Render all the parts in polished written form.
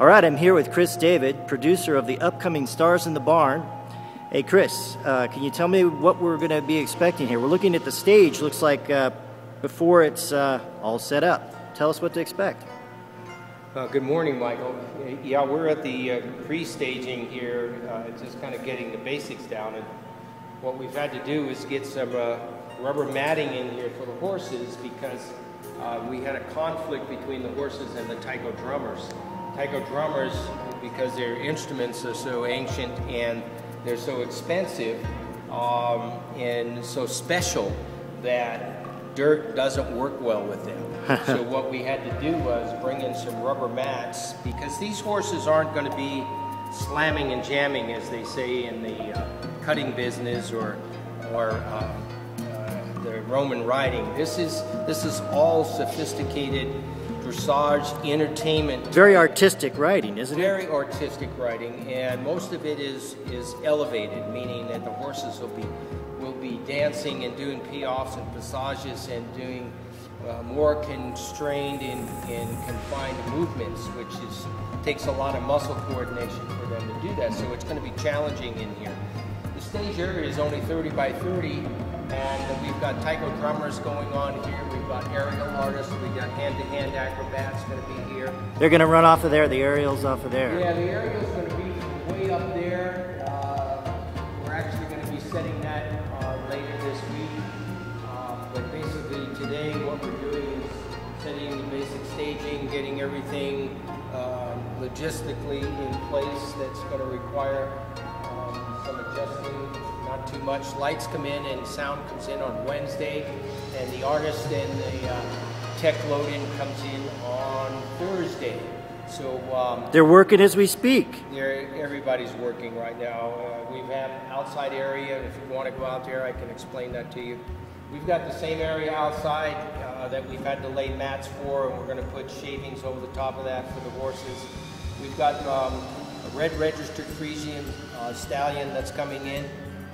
All right, I'm here with Chris David, producer of the upcoming Stars in the Barn. Hey, Chris, can you tell me what we're going to be expecting here? We're looking at the stage. Looks like before it's all set up. Tell us what to expect. Good morning, Michael. Yeah, we're at the pre-staging here, just kind of getting the basics down. And what we've had to do is get some rubber matting in here for the horses because we had a conflict between the horses and the Taiko Drummers. Taiko Drummers, because their instruments are so ancient and they're so expensive and so special that dirt doesn't work well with them. So what we had to do was bring in some rubber mats because these horses aren't going to be slamming and jamming, as they say in the cutting business or the Roman riding. This is all sophisticated dressage entertainment. Very artistic riding, isn't it? Very artistic riding, and most of it is elevated, meaning that the horses will be dancing and doing piafs and passages and doing more constrained and confined movements, which takes a lot of muscle coordination for them to do that. So it's going to be challenging in here. The stage area is only 30 by 30. And we've got Taiko Drummers going on here. We've got aerial artists. We've got hand-to-hand acrobats going to be here. They're going to run off of there. The aerial's off of there. Yeah, the aerial's going to be way up there. We're actually going to be setting that later this week. But basically today what we're doing is setting the basic staging, getting everything logistically in place that's going to require some adjusting. Not too much. Lights come in and sound comes in on Wednesday, and the artist and the tech load-in comes in on Thursday. So they're working as we speak. Everybody's working right now. We have an outside area. If you want to go out there, I can explain that to you. We've got the same area outside that we've had to lay mats for, and we're going to put shavings over the top of that for the horses. We've got a red registered Frisian stallion that's coming in.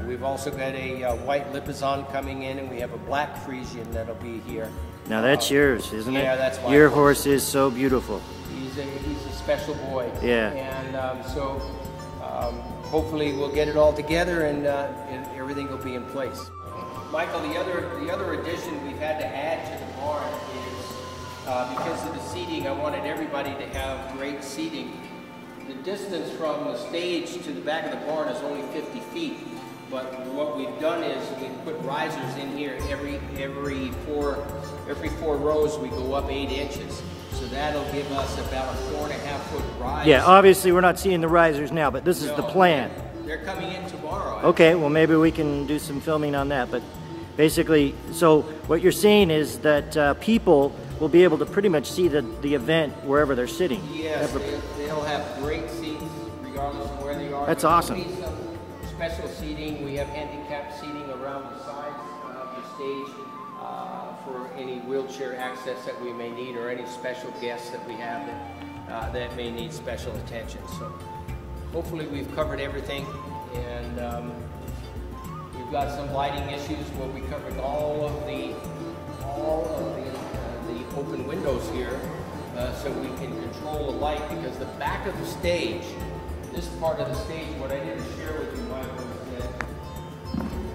We've also got a white Lipizan coming in, and we have a black Frisian that'll be here. Now that's yours, isn't it? Yeah, that's my Your horse is so beautiful. He's a special boy. Yeah. And so hopefully we'll get it all together and everything will be in place. Michael, the other addition we've had to add to the barn is because of the seating, I wanted everybody to have great seating. The distance from the stage to the back of the barn is only 50 feet. But what we've done is we've put risers in here every four rows. We go up 8 inches, so that'll give us about a 4.5 foot rise. Yeah, obviously we're not seeing the risers now, but this is the plan. They're coming in tomorrow. Okay, well maybe we can do some filming on that. But basically, so what you're saying is that people will be able to pretty much see the event wherever they're sitting. Yes, they'll have great seats regardless of where they are. That's awesome. Special seating. We have handicapped seating around the sides of the stage for any wheelchair access that we may need, or any special guests that we have that may need special attention. So hopefully we've covered everything, and we've got some lighting issues. We'll be covering all of the open windows here, so we can control the light, because the back of the stage, this part of the stage, what I didn't share with you, Michael, is that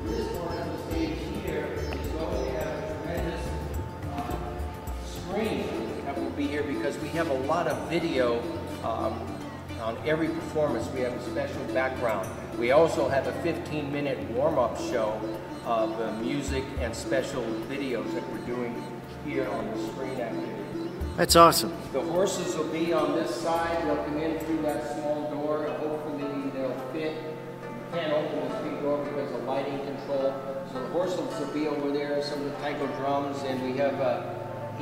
this part of the stage here is going to have a tremendous screen that will be here, because we have a lot of video on every performance. We have a special background. We also have a 15-minute warm-up show of music and special videos that we're doing here on the screen activity. That's awesome. The horses will be on this side. They'll come in through that small door, and hopefully they'll fit. You can't open this big door because of lighting control. So the horses will be over there, some of the Taiko drums, and we have a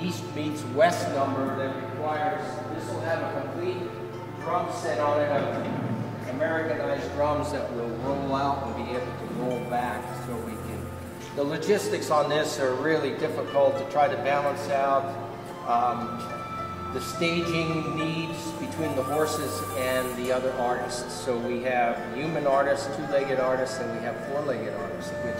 East meets West number that requires, this will have a complete drum set on it of Americanized drums that will roll out and be able to roll back, so we can. The logistics on this are really difficult to try to balance out. The staging needs between the horses and the other artists. So we have human artists, two-legged artists, and we have four-legged artists, which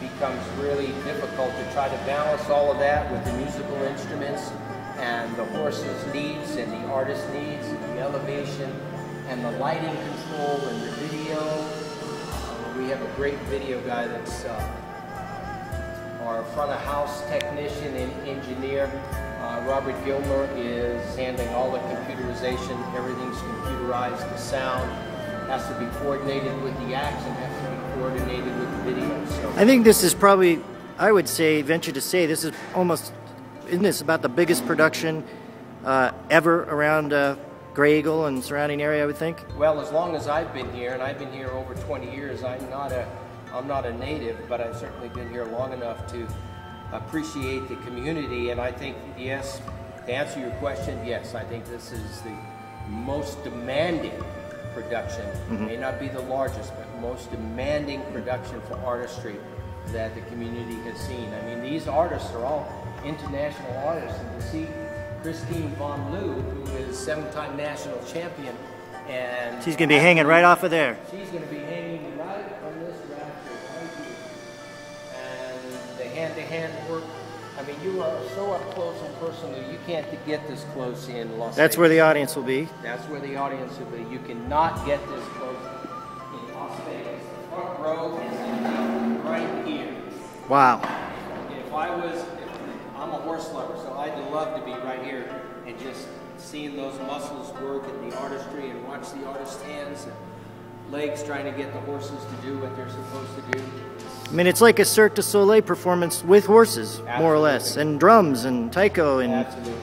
becomes really difficult to try to balance all of that with the musical instruments and the horses' needs and the artist needs and the elevator and the lighting control and the video. We have a great video guy that's our front of house technician and engineer. Robert Gilmer is handling all the computerization. Everything's computerized. The sound has to be coordinated with the acts and has to be coordinated with the video. So I think this is probably, I would say, venture to say, this is almost, isn't this about the biggest production ever around Graeagle and surrounding area, I would think? Well, as long as I've been here, and I've been here over 20 years, I'm not a native, but I've certainly been here long enough to appreciate the community. And I think, yes, to answer your question, yes, I think this is the most demanding production. May not be the largest, but most demanding production for artistry that the community has seen. I mean, these artists are all international artists, and to see Christine Von Loo, who is 7-time national champion, and she's going to be hanging right off of there. She's going to be hanging right from this rafter right here. And the hand-to-hand work, I mean, you are so up close and personal, you can't get this close in Las Vegas. That's where the audience will be. That's where the audience will be. You cannot get this close in Las Vegas. The front row is right here. Wow. I'm a horse lover, so I'd love to be right here and just seeing those muscles work and the artistry and watch the artist's hands and legs trying to get the horses to do what they're supposed to do. I mean, it's like a Cirque du Soleil performance with horses, Absolutely. More or less, and drums and taiko. And absolutely.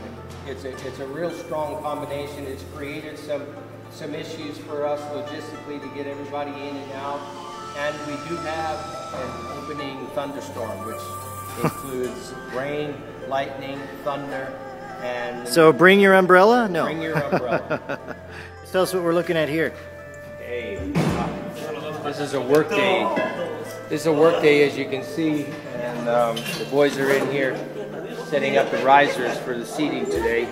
It's a real strong combination. It's created some issues for us logistically to get everybody in and out. And we do have an opening thunderstorm, which includes rain, lightning, thunder, and... So bring your umbrella? No. Bring your umbrella. Tell us what we're looking at here. Okay. This is a work day. This is a work day, as you can see, and the boys are in here setting up the risers for the seating today.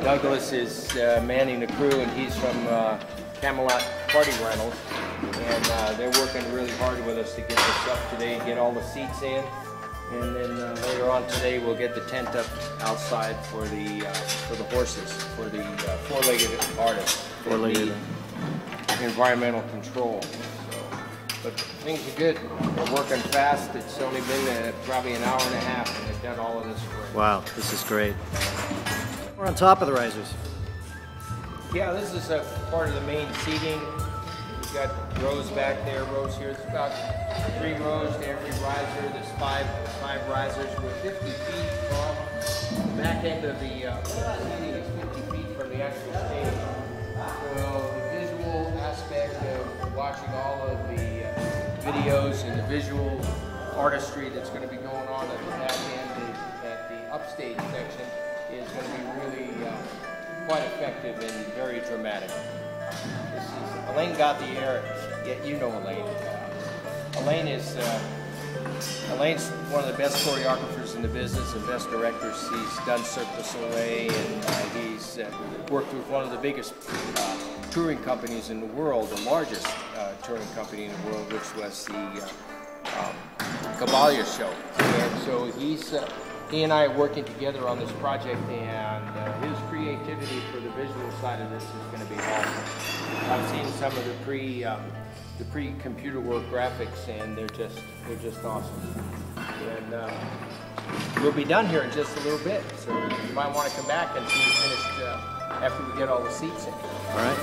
Douglas is manning the crew, and he's from Camelot Party Rentals, and they're working really hard with us to get this up today, get all the seats in. And then later on today, we'll get the tent up outside for the horses, for the four-legged artists. Four-legged. Environmental control. So, but things are good. We're working fast. It's only been probably an hour and a half, and they've done all of this for us. Wow, this is great. We're on top of the risers. Yeah, this is a part of the main seating. We've got rows back there, rows here. It's about 3 rows to every riser. There's five risers. We're 50 feet from the back end of the seating is 50 feet from the actual stage. So the visual aspect of watching all of the videos and the visual artistry that's going to be going on at the back end at the upstage section is going to be really quite effective and very dramatic. Elaine got the air. Yeah, you know Elaine. Elaine's one of the best choreographers in the business and best directors. He's done Cirque du Soleil, and he's worked with one of the biggest touring companies in the world, the largest touring company in the world, which was the Caballo show. And so he and I are working together on this project, and his creativity for the visual side of this is going to be awesome. I've seen some of the pre-computer work graphics, and they're just awesome. And we'll be done here in just a little bit, so you might want to come back and see it finished after we get all the seats in. All right.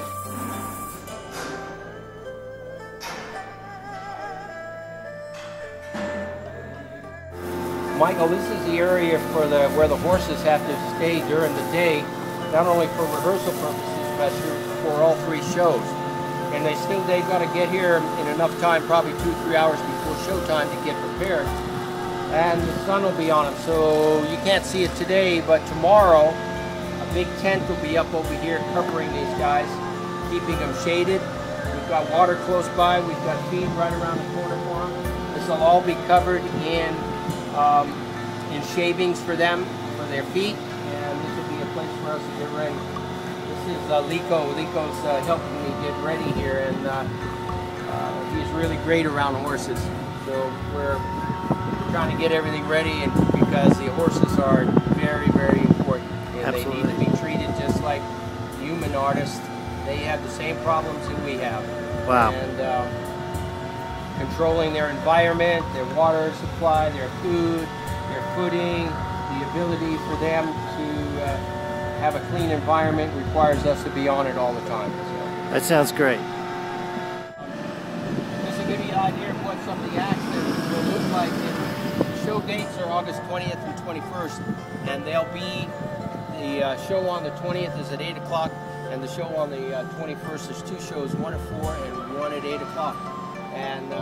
Michael, this is the area for where the horses have to stay during the day, not only for rehearsal purposes, but for all 3 shows. And they've got to get here in enough time, probably 2-3 hours before showtime, to get prepared. And the sun will be on them, so you can't see it today, but tomorrow a big tent will be up over here covering these guys, keeping them shaded. We've got water close by, we've got feed right around the corner for them. This will all be covered in shavings for them, for their feet, and this will be a place for us to get ready. This is Lico. Lico's helping me get ready here, and he's really great around horses. So we're trying to get everything ready, and because the horses are very, very important, and Absolutely. they need to be treated just like human artists They have the same problems that we have. Wow. And controlling their environment, their water supply, their food, their footing, the ability for them to have a clean environment requires us to be on it all the time. So. That sounds great. Just to give you an idea of what some of the acts will look like, the show dates are August 20th and 21st, and they'll be, the show on the 20th is at 8 o'clock, and the show on the 21st, there's two shows, one at 4 and one at 8 o'clock. And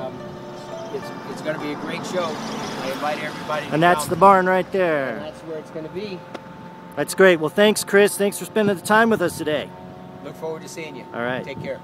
it's going to be a great show. I invite everybody to And that's come. the barn right there. And that's where it's going to be. That's great. Well, thanks, Chris. Thanks for spending the time with us today. Look forward to seeing you. All right. Take care.